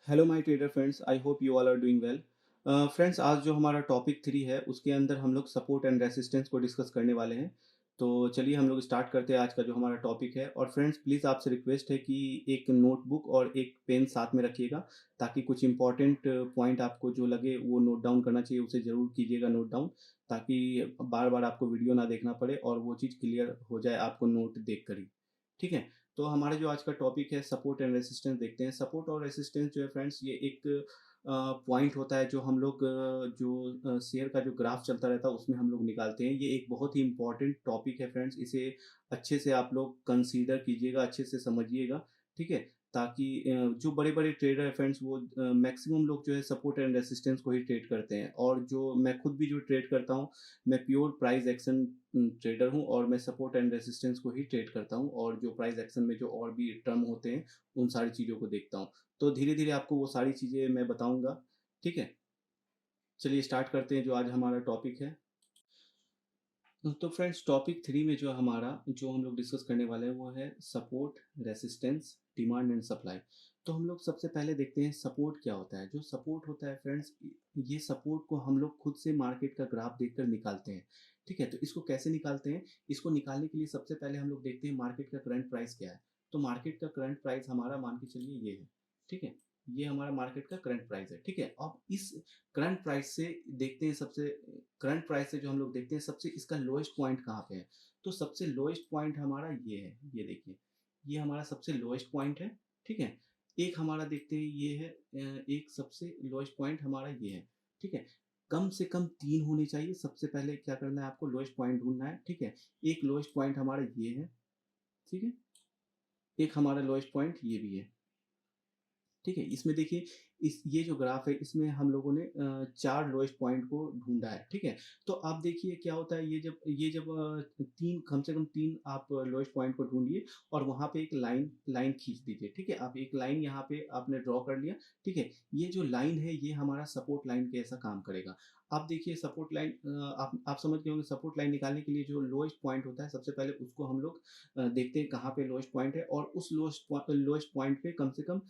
Hello my trader friends, I hope you all are doing well. Friends, आज जो हमारा topic 3 है उसके अंदर हम लोग सपोर्ट एंड रेसिस्टेंस को डिस्कस करने वाले हैं। तो चलिए हम लोग स्टार्ट करते हैं आज का जो हमारा टॉपिक है। और फ्रेंड्स, प्लीज़ आपसे रिक्वेस्ट है कि एक नोटबुक और एक पेन साथ में रखिएगा, ताकि कुछ इंपॉर्टेंट पॉइंट आपको जो लगे वो नोट डाउन करना चाहिए, उसे ज़रूर कीजिएगा नोट डाउन, ताकि बार बार आपको वीडियो ना देखना पड़े और वो चीज़ क्लियर हो जाए आपको नोट देख कर ही। ठीक है। तो हमारा जो आज का टॉपिक है सपोर्ट एंड रेसिस्टेंस देखते हैं। सपोर्ट और रेसिस्टेंस जो है फ्रेंड्स, ये एक पॉइंट होता है जो हम लोग जो शेयर का जो ग्राफ चलता रहता है उसमें हम लोग निकालते हैं। ये एक बहुत ही इंपॉर्टेंट टॉपिक है फ्रेंड्स, इसे अच्छे से आप लोग कंसीडर कीजिएगा, अच्छे से समझिएगा। ठीक है। ताकि जो बड़े बड़े ट्रेडर है फ्रेंड्स, वो मैक्सिमम लोग जो है सपोर्ट एंड रेसिस्टेंस को ही ट्रेड करते हैं। और जो मैं खुद भी जो ट्रेड करता हूँ, मैं प्योर प्राइस एक्शन ट्रेडर हूँ और मैं सपोर्ट एंड रेसिस्टेंस को ही ट्रेड करता हूँ, और जो प्राइस एक्शन में जो और भी टर्म होते हैं उन सारी चीज़ों को देखता हूँ। तो धीरे धीरे आपको वो सारी चीज़ें मैं बताऊंगा। ठीक है। चलिए स्टार्ट करते हैं जो आज हमारा टॉपिक है। तो फ्रेंड्स, टॉपिक 3 में जो हमारा जो हम लोग डिस्कस करने वाले हैं वो है support, resistance, demand and supply. तो हम लोग सबसे पहले देखते हैं सपोर्ट क्या होता है। जो सपोर्ट होता है फ्रेंड्स, ये सपोर्ट को हम लोग खुद से मार्केट का ग्राफ देखकर निकालते हैं। ठीक है। तो इसको कैसे निकालते हैं? इसको निकालने के लिए सबसे पहले हम लोग देखते हैं मार्केट का करंट प्राइस क्या है। तो मार्केट का करंट प्राइस हमारा मान के चलिए ये है। ठीक है। ये हमारा मार्केट का करंट प्राइस है। ठीक है। अब इस करंट प्राइस से देखते हैं, सबसे करंट प्राइस से जो हम लोग देखते हैं सबसे इसका लोएस्ट पॉइंट कहाँ पे है। तो सबसे लोएस्ट पॉइंट हमारा ये है, ये देखिए, ये हमारा सबसे लोएस्ट पॉइंट है। ठीक है। एक हमारा देखते हैं ये है, एक सबसे लोएस्ट पॉइंट हमारा ये है। ठीक है। कम से कम 3 होने चाहिए। सबसे पहले क्या करना है, आपको लोएस्ट पॉइंट ढूंढना है। ठीक है। एक लोएस्ट पॉइंट हमारा ये है। ठीक है। एक हमारा लोएस्ट पॉइंट ये भी है। ठीक है। इसमें देखिए, इस ये जो ग्राफ है इसमें हम लोगों ने 4 लोएस्ट पॉइंट को ढूँढा है। ठीक है। तो आप देखिए क्या होता है, ये जब 3 कम से कम 3 आप लोएस्ट पॉइंट को ढूँढिए और वहाँ पे एक लाइन लाइन खींच दीजिए। ठीक है। आप एक लाइन यहाँ पे आपने ड्रॉ कर लिया। ठीक है। ये जो लाइन है ये हमारा सपोर्ट लाइन के ऐसा काम करेगा। आप देखिए सपोर्ट लाइन, आप समझ गए होंगे। सपोर्ट लाइन निकालने के लिए जो लोएस्ट पॉइंट होता है सबसे पहले उसको हम लोग देखते हैं कहाँ पे लोएस्ट पॉइंट है, और उस लोएस्ट पॉइंट पे कम से कम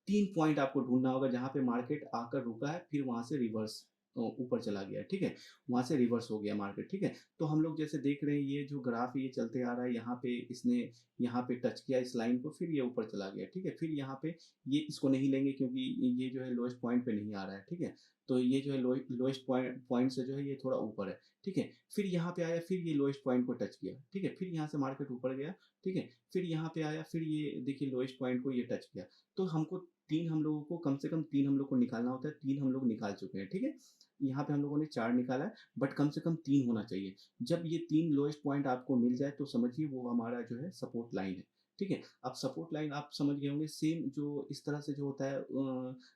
3 पॉइंट आपको ढूँढना होगा जहाँ पे मार्केट आकर रुका है, फिर वहाँ से रिवर्स ऊपर चला गया है। ठीक है? वहाँ से रिवर्स हो गया मार्केट। ठीक है? तो हम लोग जैसे देख रहे हैं ये जो ग्राफ है ये चलते आ रहा है, यहाँ पे इसने यहाँ पे टच किया इस लाइन को, फिर ये ऊपर चला गया। ठीक है? फिर यहाँ पे ये इसको नहीं लेंगे क्योंकि ये जो है लोएस्ट पॉइंट पे नहीं आ रहा है। ठीक है? तो ये जो है लोएस्ट पॉइंट से जो है ये थोड़ा ऊपर है। ठीक है? फिर यहाँ पे आया, फिर ये लोएस्ट पॉइंट को टच किया। ठीक है? फिर यहाँ से मार्केट ऊपर गया। ठीक है? फिर यहाँ पे आया, फिर ये देखिए लोएस्ट पॉइंट को ये टच किया। तो हमको 3 हम लोगों को कम से कम 3 हम लोग को निकालना होता है। 3 हम लोग निकाल चुके हैं। ठीक है? यहाँ पे हम लोगों ने 4 निकाला है, बट कम से कम 3 होना चाहिए। जब ये 3 लोएस्ट पॉइंट आपको मिल जाए तो समझिए वो हमारा जो है सपोर्ट लाइन है। ठीक है? अब सपोर्ट लाइन आप समझ गए होंगे, सेम जो इस तरह से जो होता है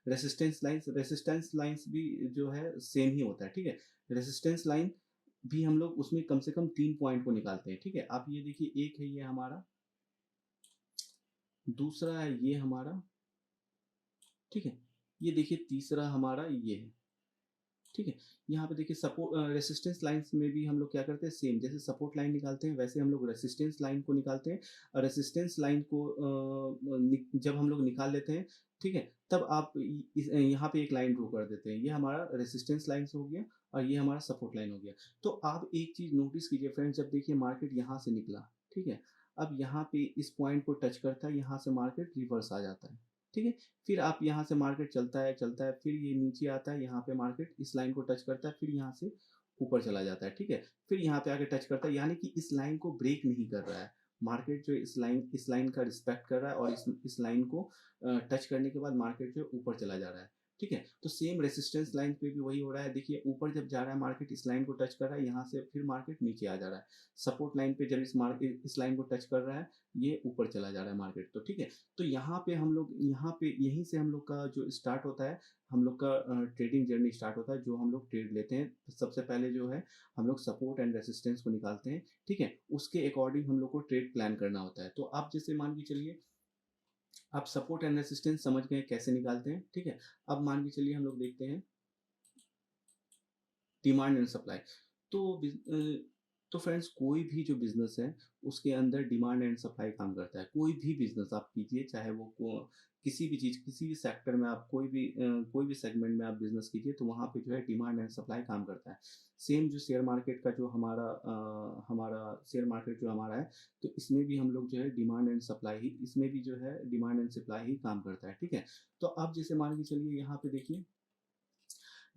रेसिस्टेंस लाइन्स भी जो है सेम ही होता है। ठीक है? रेसिस्टेंस लाइन भी हम लोग उसमें कम से कम 3 पॉइंट को निकालते हैं। ठीक है? आप ये देखिए, एक है ये हमारा, दूसरा है ये हमारा। ठीक है? ये देखिए तीसरा हमारा ये है। ठीक है? यहाँ पे देखिए रेसिस्टेंस लाइन्स में भी हम लोग क्या करते हैं, सेम जैसे सपोर्ट लाइन निकालते हैं वैसे हम लोग रेसिस्टेंस लाइन को निकालते हैं। और रेसिस्टेंस लाइन को जब हम लोग निकाल लेते हैं, ठीक है, तब आप यहाँ पे एक लाइन ड्रॉ कर देते हैं। ये हमारा रेसिस्टेंस लाइन हो गया और ये हमारा सपोर्ट लाइन हो गया। तो आप एक चीज़ नोटिस कीजिए फ्रेंड्स, जब देखिए मार्केट यहाँ से निकला। ठीक है? अब यहाँ पे इस पॉइंट को टच करता है, यहाँ से मार्केट रिवर्स आ जाता है। ठीक है? फिर आप यहाँ से मार्केट चलता है, फिर ये नीचे आता है, यहाँ पे मार्केट इस लाइन को टच करता है, फिर यहाँ से ऊपर चला जाता है। ठीक है? फिर यहाँ पे आके टच करता है, यानी कि इस लाइन को ब्रेक नहीं कर रहा है। मार्केट जो है इस लाइन का रिस्पेक्ट कर रहा है, और इस लाइन को टच करने के बाद मार्केट जो है ऊपर चला जा रहा है। ठीक है? तो सेम रेजिस्टेंस लाइन पे भी वही हो रहा है। देखिए ऊपर जब जा रहा है मार्केट, इस लाइन को टच कर रहा है, यहाँ से फिर मार्केट नीचे आ जा रहा है। सपोर्ट लाइन पे जब इस लाइन को टच कर रहा है, ये ऊपर चला जा रहा है मार्केट। तो ठीक है? तो यहाँ पे यहीं से हम लोग का जो स्टार्ट होता है, हम लोग का ट्रेडिंग जर्नी स्टार्ट होता है। जो हम लोग ट्रेड लेते हैं तो सबसे पहले जो है हम लोग सपोर्ट एंड रेसिस्टेंस को निकालते हैं। ठीक है? उसके अकॉर्डिंग हम लोग को ट्रेड प्लान करना होता है। तो आप जैसे मान के चलिए, आप सपोर्ट एंड रेसिस्टेंस समझ गए कैसे निकालते हैं। ठीक है? अब मान के चलिए हम लोग देखते हैं डिमांड एंड सप्लाई। तो तो फ्रेंड्स कोई भी जो बिज़नेस है, उसके अंदर डिमांड एंड सप्लाई काम करता है। कोई भी बिज़नेस आप कीजिए, चाहे वो किसी भी चीज़, किसी भी सेक्टर में आप कोई भी सेगमेंट में आप बिज़नेस कीजिए, तो वहाँ पे जो है डिमांड एंड सप्लाई काम करता है। सेम जो शेयर मार्केट का जो हमारा शेयर मार्केट जो हमारा है, तो इसमें भी हम लोग जो है डिमांड एंड सप्लाई ही इसमें भी जो है डिमांड एंड सप्लाई ही काम करता है, ठीक है? तो अब जैसे मान के चलिए यहाँ पे देखिए,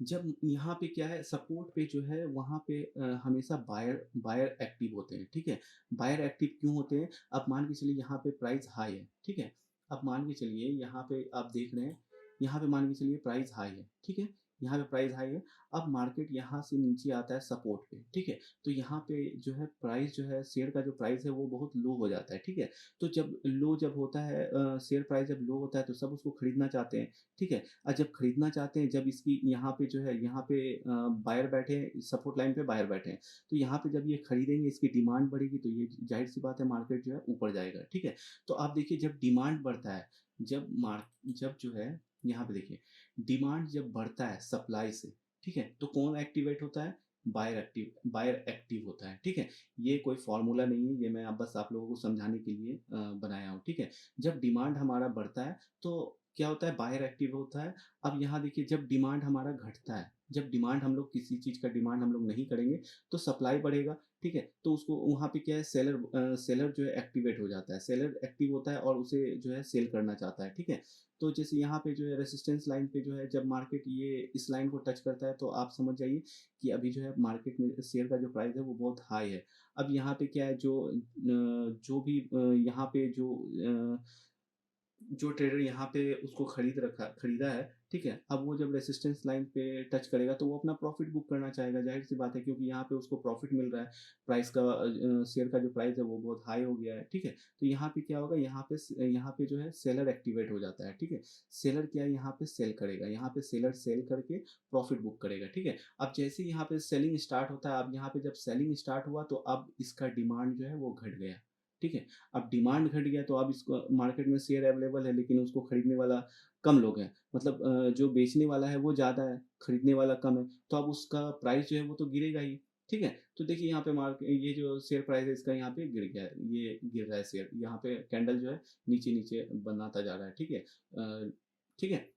जब यहाँ पे क्या है सपोर्ट पे जो है वहाँ पे हमेशा बायर बायर एक्टिव होते हैं, ठीक है? बायर एक्टिव क्यों होते हैं? अब मान के चलिए यहाँ पे प्राइस हाई है, ठीक है? अब मान के चलिए यहाँ पे आप देख रहे हैं, यहाँ पे मान के चलिए प्राइस हाई है, ठीक है? यहाँ पे प्राइस हाई है, अब मार्केट यहाँ से नीचे आता है सपोर्ट पे, ठीक है? तो यहाँ पे जो है प्राइस जो है शेयर का जो प्राइस है वो बहुत लो हो जाता है, ठीक है? तो जब होता है शेयर प्राइस जब लो होता है तो सब उसको खरीदना चाहते हैं, ठीक है? जब खरीदना चाहते हैं, जब इसकी यहाँ पे जो है यहाँ पे बायर बैठे हैं, सपोर्ट लाइन पे बायर बैठे हैं, तो यहाँ पे जब ये खरीदेंगे, इसकी डिमांड बढ़ेगी, तो ये जाहिर सी बात है मार्केट जो है ऊपर जाएगा, ठीक है? तो आप देखिए जब डिमांड बढ़ता है, जब जो है यहाँ पे देखिए, डिमांड जब बढ़ता है सप्लाई से, ठीक है? तो कौन एक्टिवेट होता है? बायर एक्टिव होता है, ठीक है? ये कोई फॉर्मूला नहीं है, ये मैं अब बस आप लोगों को समझाने के लिए बनाया हूँ, ठीक है? जब डिमांड हमारा बढ़ता है, तो क्या होता है? बायर एक्टिव होता है। अब यहाँ देखिए जब डिमांड हमारा घटता है, जब डिमांड हम लोग किसी चीज़ का डिमांड हम लोग नहीं करेंगे, तो सप्लाई बढ़ेगा, ठीक है? तो उसको वहाँ पे क्या है, सेलर जो है एक्टिवेट हो जाता है, सेलर एक्टिव होता है और उसे जो है सेल करना चाहता है, ठीक है? तो जैसे यहाँ पे जो है रेजिस्टेंस लाइन पे जो है जब मार्केट ये इस लाइन को टच करता है, तो आप समझ जाइए कि अभी जो है मार्केट में शेयर का जो प्राइस है वो बहुत हाई है। अब यहाँ पे क्या है, जो भी यहाँ पे जो ट्रेडर यहाँ पे उसको खरीदा है, ठीक है? अब वो जब रेजिस्टेंस लाइन पे टच करेगा, तो वो अपना प्रॉफिट बुक करना चाहेगा, ज़ाहिर सी बात है, क्योंकि यहाँ पे उसको प्रॉफिट मिल रहा है। शेयर का जो प्राइस है वो बहुत हाई हो गया है, ठीक है? तो यहाँ पे क्या होगा, यहाँ पे जो है सेलर एक्टिवेट हो जाता है, ठीक है? सेलर क्या है, यहाँ पे सेल करेगा, यहाँ पे सेलर सेल करके प्रॉफिट बुक करेगा, ठीक है? अब जैसे ही यहाँ पे सेलिंग स्टार्ट होता है, अब यहाँ पे जब सेलिंग स्टार्ट हुआ, तो अब इसका डिमांड जो है वो घट गया, ठीक है? अब डिमांड घट गया, तो अब इसको मार्केट में शेयर अवेलेबल है, लेकिन उसको खरीदने वाला कम लोग हैं, मतलब जो बेचने वाला है वो ज़्यादा है, खरीदने वाला कम है, तो अब उसका प्राइस जो है वो तो गिरेगा ही, ठीक है? तो देखिए यहाँ पे ये जो शेयर प्राइस है इसका यहाँ पे गिर गया है, ये गिर रहा है शेयर, यहाँ पे कैंडल जो है नीचे नीचे बनाता जा रहा है, ठीक है? ठीक है?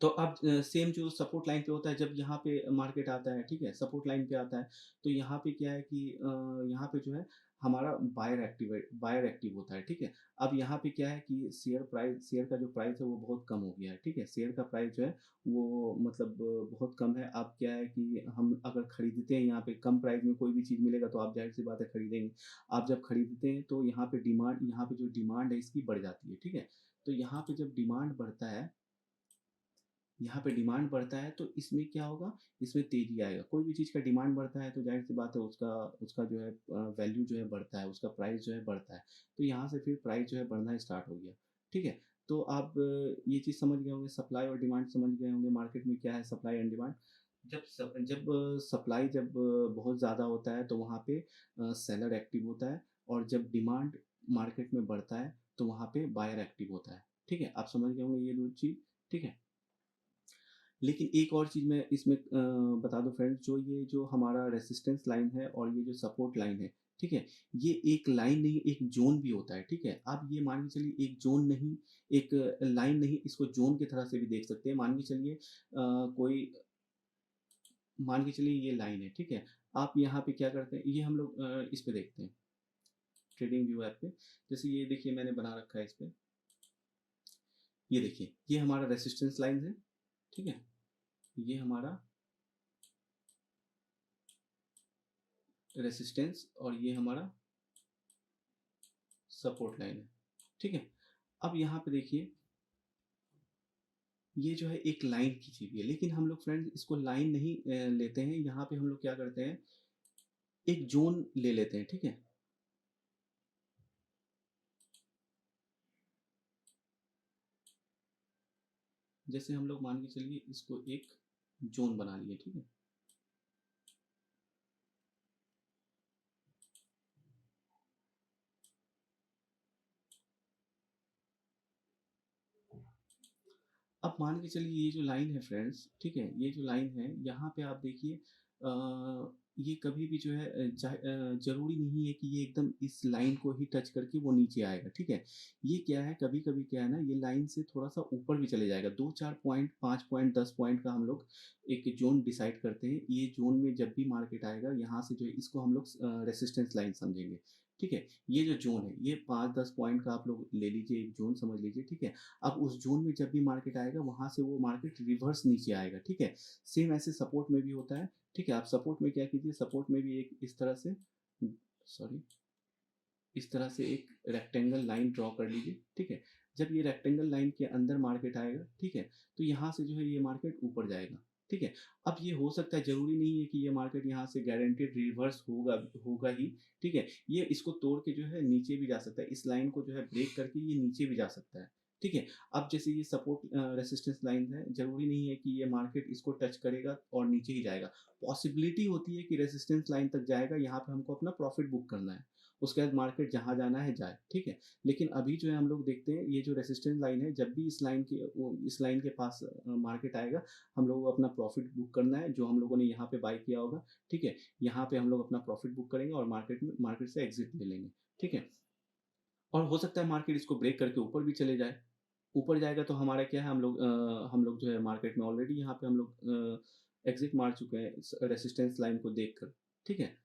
तो अब सेम जो सपोर्ट लाइन पे होता है, जब यहाँ पे मार्केट आता है, ठीक है? सपोर्ट लाइन पे आता है, तो यहाँ पे क्या है कि यहाँ पे जो है हमारा बायर एक्टिव होता है, ठीक है? अब यहाँ पे क्या है कि शेयर का जो प्राइस है वो बहुत कम हो गया है, ठीक है? शेयर का प्राइस जो है वो मतलब बहुत कम है। अब क्या है कि हम अगर खरीदते हैं यहाँ पे कम प्राइस में कोई भी चीज़ मिलेगा, तो आप ज़ाहिर-सी बात है खरीदेंगे। आप जब खरीदते हैं तो यहाँ पे जो डिमांड है इसकी बढ़ जाती है, ठीक है? तो यहाँ पे डिमांड बढ़ता है, तो इसमें क्या होगा, इसमें तेज़ी आएगा। कोई भी चीज़ का डिमांड बढ़ता है, तो ज़ाहिर-सी बात है उसका उसका जो है वैल्यू जो है बढ़ता है, उसका प्राइस जो है बढ़ता है। तो यहाँ से फिर प्राइस जो है बढ़ना स्टार्ट हो गया, ठीक है? तो आप ये चीज़ समझ गए होंगे, सप्लाई और डिमांड समझ गए होंगे, मार्केट में क्या है सप्लाई एंड डिमांड। सप्लाई जब बहुत ज़्यादा होता है, तो वहाँ पे सेलर एक्टिव होता है, और जब डिमांड मार्केट में बढ़ता है, तो वहाँ पे बायर एक्टिव होता है, ठीक है? आप समझ गए होंगे ये 2 चीज़, ठीक है? लेकिन एक और चीज़ मैं इसमें बता दूँ फ्रेंड्स, जो हमारा रेजिस्टेंस लाइन है और ये जो सपोर्ट लाइन है, ठीक है? ये एक लाइन नहीं, एक ज़ोन भी होता है, ठीक है? आप ये मान के चलिए एक ज़ोन नहीं, एक लाइन नहीं, इसको ज़ोन की तरह से भी देख सकते हैं। कोई मान के चलिए ये लाइन है, ठीक है? आप यहाँ पे क्या करते हैं, ये हम लोग इस पे देखते हैं, ट्रेडिंग व्यू ऐप पे। जैसे ये देखिए मैंने बना रखा है इस पे, ये देखिए, ये हमारा रेजिस्टेंस लाइन है, ठीक है? ये हमारा रेजिस्टेंस और ये हमारा सपोर्ट लाइन है, ठीक है? अब यहाँ पे देखिए, ये जो है एक लाइन खींची हुई है, लेकिन हम लोग फ्रेंड्स इसको लाइन नहीं लेते हैं, यहाँ पे हम लोग क्या करते हैं, एक ज़ोन ले लेते हैं, ठीक है? जैसे हम लोग मान के चलिए इसको एक ज़ोन बना लिए, ठीक है? अब मान के चलिए ये जो लाइन है फ्रेंड्स, ठीक है? ये जो लाइन है, यहाँ पे आप देखिए ये कभी भी जो है ज़रूरी नहीं है कि ये एकदम इस लाइन को ही टच करके वो नीचे आएगा, ठीक है? ये क्या है, कभी-कभी क्या है ना, ये लाइन से थोड़ा-सा ऊपर भी चले जाएगा। 2-4 पॉइंट, 5 पॉइंट, 10 पॉइंट का हम लोग एक ज़ोन डिसाइड करते हैं। ये ज़ोन में जब भी मार्केट आएगा, यहाँ से जो है इसको हम लोग रेजिस्टेंस लाइन समझेंगे, ठीक है? ये जो ज़ोन है, ये 5-10 पॉइंट का आप लोग ले लीजिए, एक ज़ोन समझ लीजिए, ठीक है? अब उस ज़ोन में जब भी मार्केट आएगा, वहाँ से वो मार्केट रिवर्स नीचे आएगा, ठीक है? सेम ऐसे सपोर्ट में भी होता है, ठीक है? आप सपोर्ट में क्या कीजिए, सपोर्ट में भी एक इस तरह से सॉरी इस तरह से एक रेक्टेंगल लाइन ड्रॉ कर लीजिए, ठीक है? जब ये रेक्टेंगल लाइन के अंदर मार्केट आएगा, ठीक है? तो यहाँ से जो है ये मार्केट ऊपर जाएगा, ठीक है? अब ये हो सकता है, ज़रूरी नहीं है कि ये मार्केट यहाँ से गारंटीड रिवर्स होगा होगा ही, ठीक है? ये इसको तोड़ के जो है नीचे भी जा सकता है, इस लाइन को जो है ब्रेक करके ये नीचे भी जा सकता है, ठीक है? अब जैसे ये सपोर्ट रेजिस्टेंस लाइन है, ज़रूरी नहीं है कि ये मार्केट इसको टच करेगा और नीचे ही जाएगा। पॉसिबिलिटी होती है कि रेजिस्टेंस लाइन तक जाएगा, यहाँ पे हमको अपना प्रॉफिट बुक करना है। उसके बाद मार्केट जहाँ जाना है जाए, ठीक है? लेकिन अभी जो है हम लोग देखते हैं, ये जो रेजिस्टेंस लाइन है, जब भी इस लाइन के पास मार्केट आएगा, हम लोगों को अपना प्रॉफिट बुक करना है, जो हम लोगों ने यहाँ पे बाय किया होगा, ठीक है? यहाँ पे हम लोग अपना प्रॉफिट बुक करेंगे और मार्केट से एग्ज़िट ले लेंगे, ठीक है? और हो सकता है मार्केट इसको ब्रेक करके ऊपर भी चले जाए। ऊपर जाएगा तो हमारा क्या है, हम लोग जो है मार्केट में ऑलरेडी यहाँ पे हम लोग एग्ज़िट मार चुके हैं रेजिस्टेंस लाइन को देखकर, ठीक है?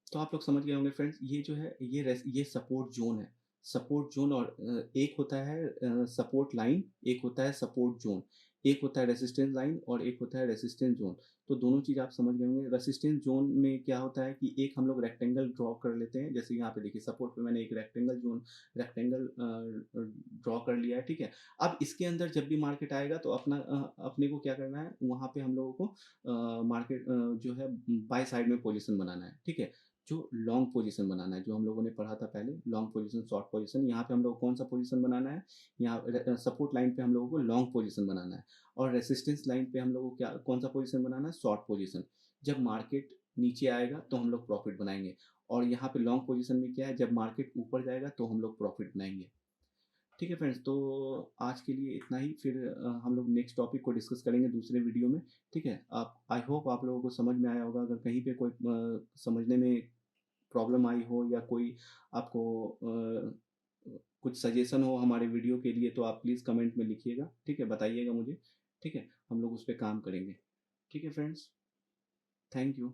तो आप लोग समझ गए होंगे फ्रेंड्स, ये जो है ये सपोर्ट ज़ोन है। सपोर्ट ज़ोन और एक होता है सपोर्ट लाइन, एक होता है सपोर्ट ज़ोन, एक होता है रेजिस्टेंस लाइन और एक होता है रेजिस्टेंस ज़ोन। तो दोनों चीज़ आप समझ गए होंगे। रेजिस्टेंस ज़ोन में क्या होता है कि एक हम लोग रेक्टेंगल ड्रॉ कर लेते हैं, जैसे यहाँ पे देखिए सपोर्ट पे मैंने एक रेक्टेंगल ड्रॉ कर लिया है, ठीक है? अब इसके अंदर जब भी मार्केट आएगा तो अपने को क्या करना है, वहाँ पे हम लोगों को जो है बाय साइड में पोज़ीशन बनाना है, ठीक है? जो लॉन्ग पोजीशन बनाना है, जो हम लोगों ने पढ़ा था पहले, लॉन्ग पोजीशन, शॉर्ट पोजीशन। यहाँ पे हम लोग को कौन सा पोजीशन बनाना है, यहाँ सपोर्ट लाइन पे हम लोगों को लॉन्ग पोजीशन बनाना है और रेसिस्टेंस लाइन पे हम लोगों को क्या कौन सा पोजीशन बनाना है, शॉर्ट पोजीशन। जब मार्केट नीचे आएगा तो हम लोग प्रॉफिट बनाएंगे और यहाँ पे लॉन्ग पोजीशन में क्या है, जब मार्केट ऊपर जाएगा तो हम लोग प्रॉफिट बनाएंगे। ठीक है फ्रेंड्स, तो आज के लिए इतना ही। फिर हम लोग नेक्स्ट टॉपिक को डिस्कस करेंगे दूसरे वीडियो में, ठीक है? आप आई होप आप लोगों को समझ में आया होगा। अगर कहीं पे कोई समझने में प्रॉब्लम आई हो या कोई आपको कुछ सजेशन हो हमारे वीडियो के लिए, तो आप प्लीज़ कमेंट में लिखिएगा, ठीक है? बताइएगा मुझे, ठीक है? हम लोग उस पे काम करेंगे। ठीक है फ्रेंड्स, थैंक यू।